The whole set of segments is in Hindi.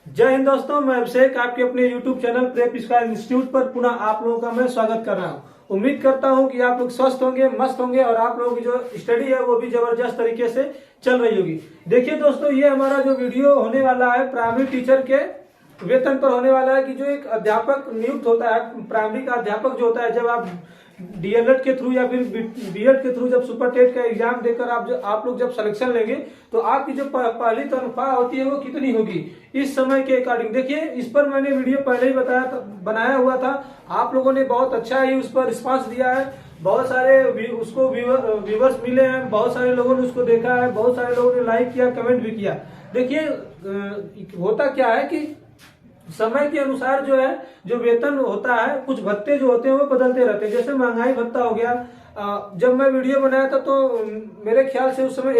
जय हिंद दोस्तों, मैं अभिषेक आपके अपने YouTube channel prep sky institute पर पुनः आप लोगों का मैं स्वागत कर रहा हूं। उम्मीद करता हूं कि आप लोग स्वस्थ होंगे, मस्त होंगे और आप लोगों की जो स्टडी है वो भी जबरदस्त तरीके से चल रही होगी। देखिए दोस्तों, ये हमारा जो वीडियो होने वाला है प्राइमरी टीचर के वेतन पर होने वाला है कि जो एक अध्यापक नियुक्त होता है, प्राइमरी का अध्यापक जो होता है, जब आप डीएलएड के थ्रू या फिर बीएड के थ्रू जब सुपर टेट का एग्जाम देकर आप लोग जब सिलेक्शन लेंगे तो आपकी जो पहली तनख्वाह होती है वो कितनी होगी इस समय के अकॉर्डिंग। देखिए, इस पर मैंने वीडियो पहले ही बताया था, बनाया हुआ था। आप लोगों ने बहुत अच्छा ही उस पर रिस्पांस दिया है, बहुत सारे उसको व्यूवर्स मिले हैं, बहुत सारे लोगों ने उसको देखा है, बहुत सारे लोगों ने लाइक किया, कमेंट भी किया। देखिए, होता क्या है कि समय के अनुसार जो है जो वेतन होता है, कुछ भत्ते जो होते हैं वो बदलते रहते हैं। जैसे महंगाई भत्ता हो गया, जब मैं वीडियो बनाया था तो मेरे ख्याल से उस समय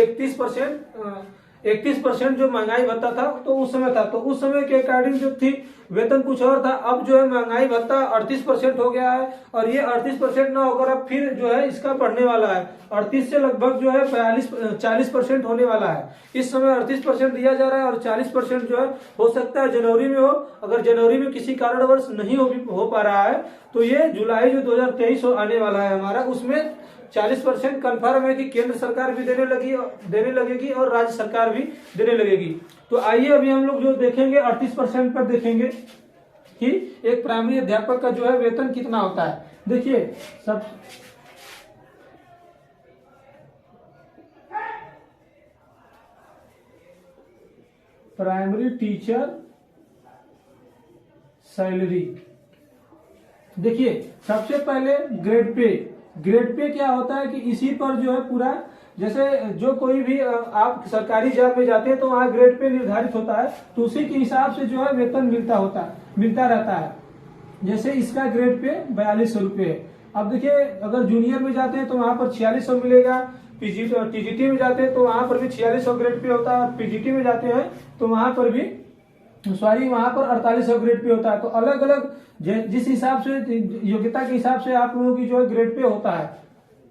31% जो महंगाई भत्ता था तो उस समय था, तो उस समय के अकॉर्डिंग जो थी वेतन कुछ और था। अब जो है महंगाई भत्ता 38% हो गया है और ये 38% ना होकर अब फिर जो है इसका बढ़ने वाला है। 38 से लगभग जो है 40% होने वाला है। इस समय 38% दिया जा रहा है और 40% जो है हो सकता है जनवरी में हो। अगर जनवरी में किसी कारणवश नहीं हो पा रहा है तो ये जुलाई जो 2023 आने वाला है हमारा, उसमें 40% कन्फर्म है कि केंद्र सरकार भी देने लगेगी और राज्य सरकार भी देने लगेगी। तो आइए अभी हम लोग जो देखेंगे 38% पर देखेंगे कि एक प्राइमरी अध्यापक का जो है वेतन कितना होता है। देखिए, सब प्राइमरी टीचर सैलरी, देखिए सबसे पहले ग्रेड पे क्या होता है कि इसी पर जो है पूरा, जैसे जो कोई भी आप सरकारी जॉब में जाते हैं तो वहाँ ग्रेड पे निर्धारित होता है, तो उसी के हिसाब से जो है वेतन मिलता रहता है। जैसे इसका ग्रेड पे 4200 रुपये है। अब देखिए, अगर जूनियर में जाते हैं तो वहां पर 4600 मिलेगा, टीजीटी में जाते हैं तो वहां पर भी 4600 ग्रेड पे होता है, पीजीटी में जाते हैं तो वहां पर 4800 ग्रेड पे होता है। तो अलग अलग जिस हिसाब से योग्यता के हिसाब से आप लोगों की जो है ग्रेड पे होता है,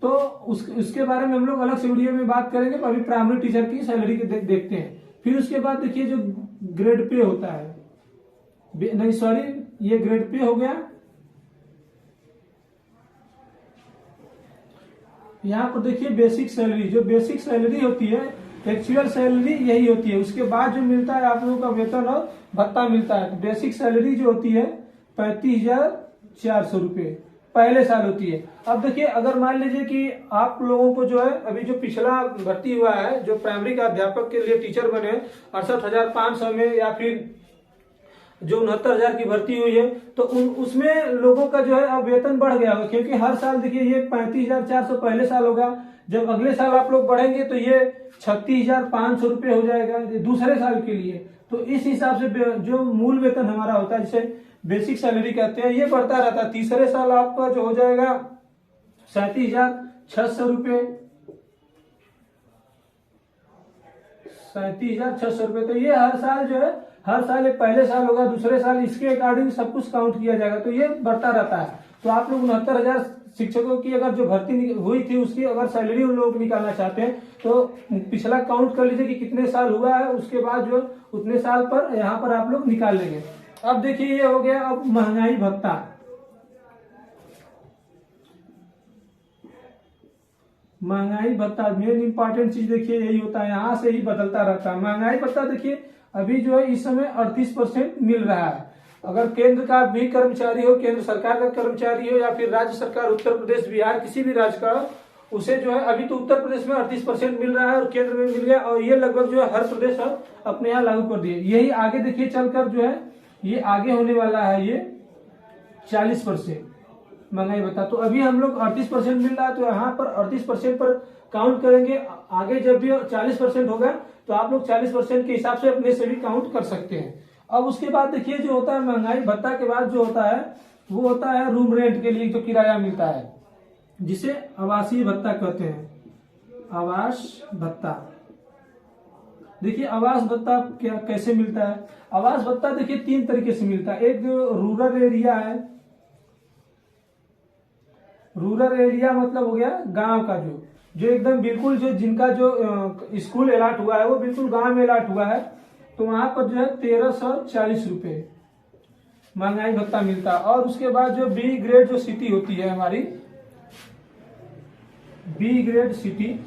तो उसके बारे में हम लोग अलग से वीडियो में बात करेंगे। तो अभी प्राइमरी टीचर की सैलरी देखते हैं। फिर उसके बाद देखिए जो ग्रेड पे होता है, नहीं सॉरी, ये ग्रेड पे हो गया। यहाँ पर देखिए बेसिक सैलरी, जो बेसिक सैलरी होती है, एक्चुअल सैलरी यही होती है। उसके बाद जो मिलता है आप लोगों का वेतन और भत्ता मिलता है। बेसिक सैलरी जो होती है 35,400 रुपये पहले साल होती है। अब देखिए, अगर मान लीजिए कि आप लोगों को जो है अभी जो पिछला भर्ती हुआ है, जो प्राइमरी का अध्यापक के लिए टीचर बने 68,500 में, या फिर जो 69,000 की भर्ती हुई है, तो उसमें लोगों का जो है अब वेतन बढ़ गया होगा, क्योंकि हर साल देखिए ये 35,400 पहले साल होगा। जब अगले साल आप लोग बढ़ेंगे तो ये 36,500 रुपये हो जाएगा दूसरे साल के लिए। तो इस हिसाब से जो मूल वेतन हमारा होता है, जिसे बेसिक सैलरी कहते हैं, ये बढ़ता रहता है। तीसरे साल आपका जो हो जाएगा 37,600 रुपये, 37,600 रुपये। तो ये हर साल एक पहले साल होगा, दूसरे साल इसके अकॉर्डिंग सब कुछ काउंट किया जाएगा, तो ये बढ़ता रहता है। तो आप लोग 69,000 शिक्षकों की अगर जो भर्ती हुई थी उसकी अगर सैलरी उन लोग निकालना चाहते हैं तो पिछला काउंट कर लीजिए कि कितने साल हुआ है, उसके बाद जो उतने साल पर यहाँ पर आप लोग निकाल लेंगे। अब देखिए ये हो गया। अब महंगाई भत्ता, मेन इंपॉर्टेंट चीज देखिए यही होता है, यहाँ से ही बदलता रहता है। महंगाई भत्ता देखिए अभी जो है इस समय 38% मिल रहा है। अगर केंद्र का भी कर्मचारी हो, केंद्र सरकार का कर्मचारी हो, या फिर राज्य सरकार, उत्तर प्रदेश, बिहार, किसी भी राज्य का, उसे जो है अभी तो उत्तर प्रदेश में 38% मिल रहा है और केंद्र में मिल गया, और ये लगभग जो है हर प्रदेश अब अपने यहाँ लागू कर दिए। यही आगे देखिए चलकर जो है ये आगे होने वाला है, ये 40% महंगाई भत्ता। तो अभी हम लोग 38% मिल रहा है, तो यहाँ पर 38% पर काउंट करेंगे। आगे जब भी 40% होगा तो आप लोग 40% के हिसाब से अपने से भी काउंट कर सकते हैं। अब उसके बाद देखिए जो होता है महंगाई भत्ता के बाद जो होता है वो होता है रूम रेंट के लिए जो किराया मिलता है, जिसे आवासीय भत्ता कहते हैं। आवास भत्ता, देखिए आवास भत्ता क्या कैसे मिलता है। आवास भत्ता देखिए 3 तरीके से मिलता है। एक रूरल एरिया है, रूरल एरिया मतलब हो गया गांव का, जो एकदम बिल्कुल जो जिनका जो स्कूल अलाट हुआ है वो बिल्कुल गांव में अलाट हुआ है, तो वहां पर जो है 1340 रुपये महंगाई भत्ता मिलता है। और उसके बाद जो बी ग्रेड जो सिटी होती है हमारी, बी ग्रेड सिटी,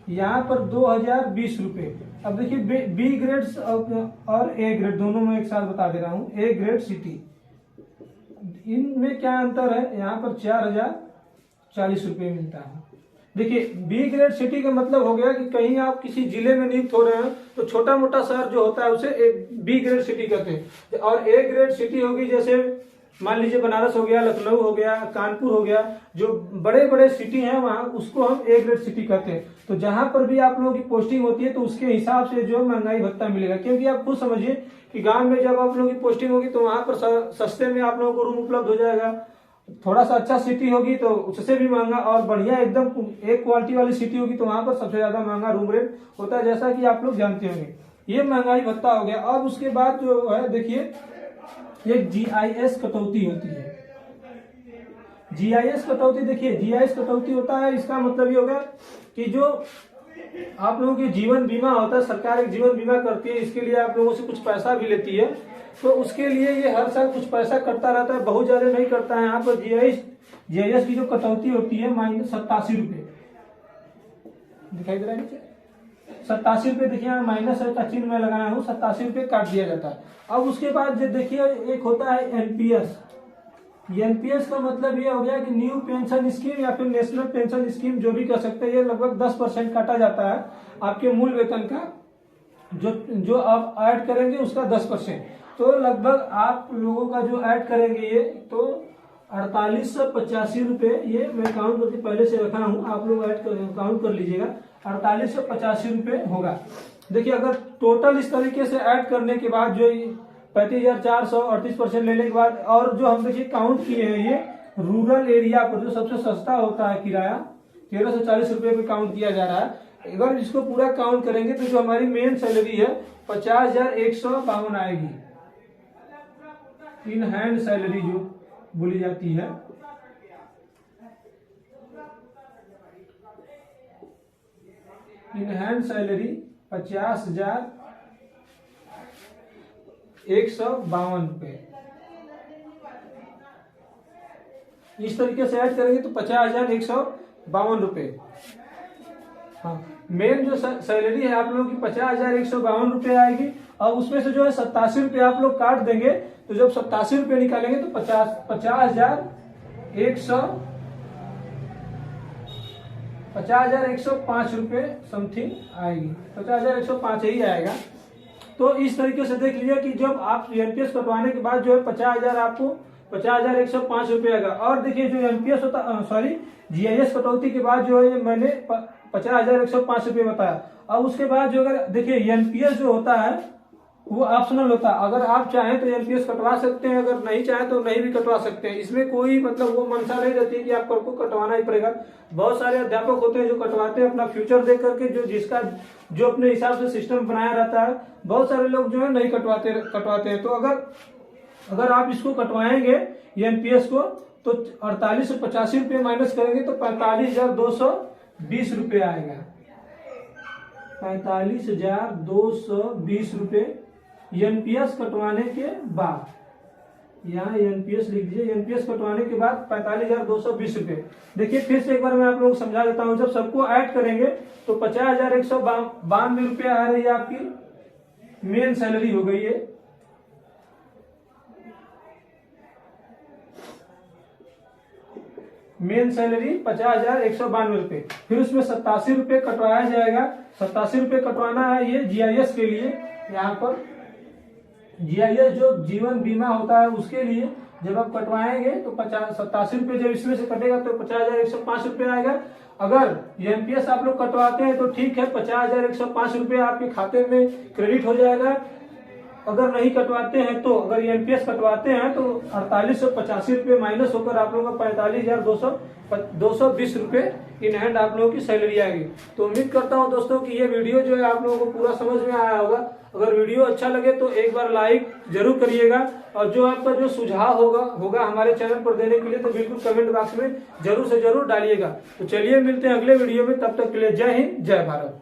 यहाँ पर 2020 रुपये। अब देखिए बी ग्रेड और ए ग्रेड दोनों में एक साथ बता दे रहा हूँ। ए ग्रेड सिटी, इनमें क्या अंतर है, यहाँ पर 4040 रुपये मिलता है। देखिए बी ग्रेड सिटी का मतलब हो गया कि कहीं आप किसी जिले में नियुक्त हो रहे हैं तो छोटा मोटा शहर जो होता है उसे बी ग्रेड सिटी कहते हैं। और ए ग्रेड सिटी होगी, जैसे मान लीजिए बनारस हो गया, लखनऊ हो गया, कानपुर हो गया, जो बड़े बड़े सिटी हैं वहां, उसको हम ए ग्रेड सिटी कहते हैं। तो जहां पर भी आप लोगों की पोस्टिंग होती है तो उसके हिसाब से जो महंगाई भत्ता मिलेगा। क्योंकि आप खुद समझिए कि गांव में जब आप लोगों की पोस्टिंग होगी तो वहां पर सस्ते में आप लोगों को रूम उपलब्ध हो जाएगा। थोड़ा सा अच्छा सिटी होगी तो उससे भी महंगा, और बढ़िया एकदम एक क्वालिटी वाली सिटी होगी तो वहां पर सबसे ज्यादा महंगा रूम रेंट होता है, जैसा कि आप लोग जानते होंगे। ये महंगाई भत्ता हो गया। और उसके बाद जो है देखिए एक जीआईएस कटौती होती है। जीआईएस कटौती, देखिए जीआईएस कटौती होता है, इसका मतलब ये होगा कि जो आप लोगों के जीवन बीमा होता है, सरकार एक जीवन बीमा करती है, इसके लिए आप लोगों से कुछ पैसा भी लेती है, तो उसके लिए ये हर साल कुछ पैसा कटता रहता है, बहुत ज्यादा नहीं करता है। यहाँ पर जीआईएस की जो कटौती होती है -87 रुपये दिखाई दे रहा है नीचे, 87 रुपये। देखिए यहाँ माइनस का चिन्ह मैं लगाया हूँ, 87 रुपये काट दिया जाता है। अब उसके बाद जो देखिए एक होता है एनपीएस। एनपीएस का मतलब ये हो गया कि न्यू पेंशन स्कीम या फिर नेशनल पेंशन स्कीम, जो भी कर सकते हैं। ये लगभग 10% काटा जाता है आपके मूल वेतन का, जो आप ऐड करेंगे उसका 10%। तो लगभग आप लोगों का जो ऐड करेंगे ये तो 4885 रुपये, ये मैं काउंट करके पहले से रखा हूँ, आप लोग काउंट कर लीजिएगा, 4885 रुपये होगा। देखिए अगर टोटल इस तरीके से ऐड करने के बाद जो 35,438% लेने के बाद, और जो हम देखिए काउंट किए हैं ये रूरल एरिया पर जो सबसे सस्ता होता है किराया 1340 रुपये पे काउंट किया जा रहा है। अगर इसको पूरा काउंट करेंगे तो जो हमारी मेन सैलरी है 50,152 आएगी। इन हैंड सैलरी जो बोली जाती है, इन हैंड सैलरी 50,152 रुपये। इस तरीके से ऐड करेंगे तो 50,152 रुपये। हाँ, मेन जो सैलरी है आप लोगों की 50,152 रुपये आएगी। और उसमें से जो है 87 रुपये आप लोग काट देंगे, तो जब 87 रुपये निकालेंगे तो 50,105 रुपये समथिंग आएगी, 50,105 ही आएगा। तो इस तरीके से देख लीजिए कि जब आप एनपीएस कटवाने के बाद जो है 50,000 आपको 50,105 रुपये आएगा। और देखिए जो एनपीएस होता, सॉरी जीआईएस कटौती के बाद जो है मैंने 50,105 रुपये बताया। अब उसके बाद जो अगर देखिए एनपीएस जो होता है वो ऑप्शनल होता है, अगर आप चाहें तो एनपीएस कटवा सकते हैं, अगर नहीं चाहें तो नहीं भी कटवा सकते हैं। इसमें कोई मतलब वो मंशा नहीं रहती है कि आपको कटवाना ही पड़ेगा। बहुत सारे अध्यापक होते हैं जो कटवाते हैं अपना फ्यूचर देख करके, जो अपने हिसाब से सिस्टम बनाया रहता है। बहुत सारे लोग जो है नहीं कटवाते हैं। तो अगर आप इसको कटवाएंगे एनपीएस को तो 48 से 85 रुपये माइनस करेंगे तो 45,220 रुपये आएगा। 45,220 रुपये एनपीएस कटवाने के बाद, यहाँ एनपीएस लिख दीजिए, एनपीएस कटवाने के बाद 45,220 रुपये। देखिए फिर से एक बार मैं आप लोगों को समझा देता हूँ। जब सबको ऐड करेंगे तो 50,192 रुपये आ रही है आपकी मेन सैलरी हो गई है। मेन सैलरी 50,192 रुपये। फिर उसमें 87 रुपये कटवाया जाएगा। 87 रुपये कटवाना है ये जीआईएस के लिए। यहाँ पर जीआईएस जो जीवन बीमा होता है उसके लिए जब आप कटवाएंगे तो 87 रुपये जब इसमें से कटेगा तो 50,105 रुपये आएगा। अगर एनपीएस आप लोग कटवाते हैं तो ठीक है, 50,105 रुपये आपके खाते में क्रेडिट हो जाएगा। अगर नहीं कटवाते हैं तो, अगर एनपीएस कटवाते हैं तो 4885 रुपये माइनस होकर आप लोगों का 45,220 रुपये इन हैंड आप लोगों की सैलरी आएगी। तो उम्मीद करता हूं दोस्तों कि ये वीडियो जो है आप लोगों को पूरा समझ में आया होगा। अगर वीडियो अच्छा लगे तो एक बार लाइक जरूर करिएगा, और जो आपका जो सुझाव होगा हमारे चैनल पर देने के लिए तो बिल्कुल कमेंट बॉक्स में जरूर से जरूर डालिएगा। तो चलिए मिलते हैं अगले वीडियो में, तब तक के लिए जय हिंद जय भारत।